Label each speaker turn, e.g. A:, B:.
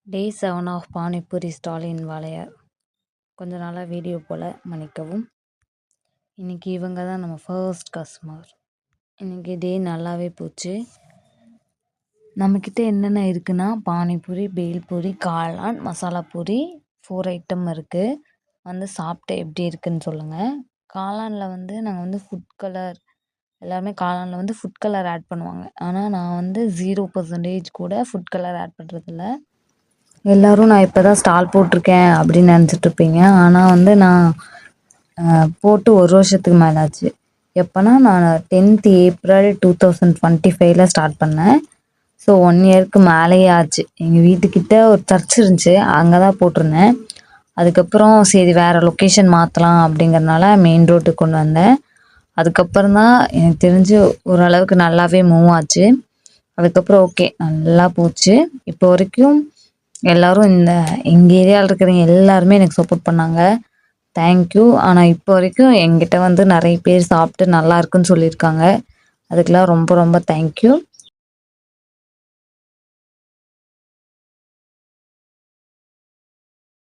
A: Day 7 of panipuri stall இன் வாளையார். கொஞ்ச நாளாக video போல் மன்னிக்கவும். இன்றைக்கி இவங்க தான் நம்ம ஃபர்ஸ்ட் கஸ்டமர். இன்றைக்கி டே நல்லாவே போச்சு. நம்மக்கிட்ட என்னென்ன இருக்குன்னா பானிபூரி, பேல்பூரி, காளான், மசாலா பூரி 4 ஐட்டம் இருக்குது. வந்து சாப்பிட்டு எப்படி இருக்குன்னு சொல்லுங்கள். காளானில் வந்து நாங்கள் வந்து ஃபுட் கலர் எல்லாருமே காளானில் வந்து ஃபுட் கலர் ஆட் பண்ணுவாங்க. ஆனால் நான் வந்து 0% கூட ஃபுட் கலர் ஆட் பண்ணுறதில்ல. எல்லோரும் நான் இப்போ தான் ஸ்டால் போட்டிருக்கேன் அப்படின்னு நினச்சிட்ருப்பீங்க. ஆனால் வந்து நான் போட்டு 1 வருஷத்துக்கு மேலே ஆச்சு. எப்போனா நான் 10th April 2025 ஸ்டார்ட் பண்ணேன். ஸோ 1 இயருக்கு மேலேயே ஆச்சு. எங்கள் வீட்டுக்கிட்ட ஒரு சர்ச் இருந்துச்சு, அங்கே தான் போட்டிருந்தேன். அதுக்கப்புறம் சரி வேறு லொக்கேஷன் மாற்றலாம் அப்படிங்கிறதுனால மெயின் ரோட்டுக்கு கொண்டு வந்தேன். அதுக்கப்புறம் தான் எனக்கு தெரிஞ்சு ஓரளவுக்கு நல்லாவே மூவ் ஆச்சு. அதுக்கப்புறம் ஓகே நல்லா போச்சு. இப்போ வரைக்கும் எல்லோரும் எங்கள் ஏரியாவில் இருக்கிறவங்க எல்லாருமே எனக்கு சப்போர்ட் பண்ணாங்க. தேங்க்யூ. ஆனால் இப்போ வரைக்கும் என்கிட்ட வந்து நிறைய பேர் சாப்பிட்டு நல்லா இருக்குன்னு சொல்லியிருக்காங்க. அதுக்கெலாம் ரொம்ப ரொம்ப தேங்க்யூ.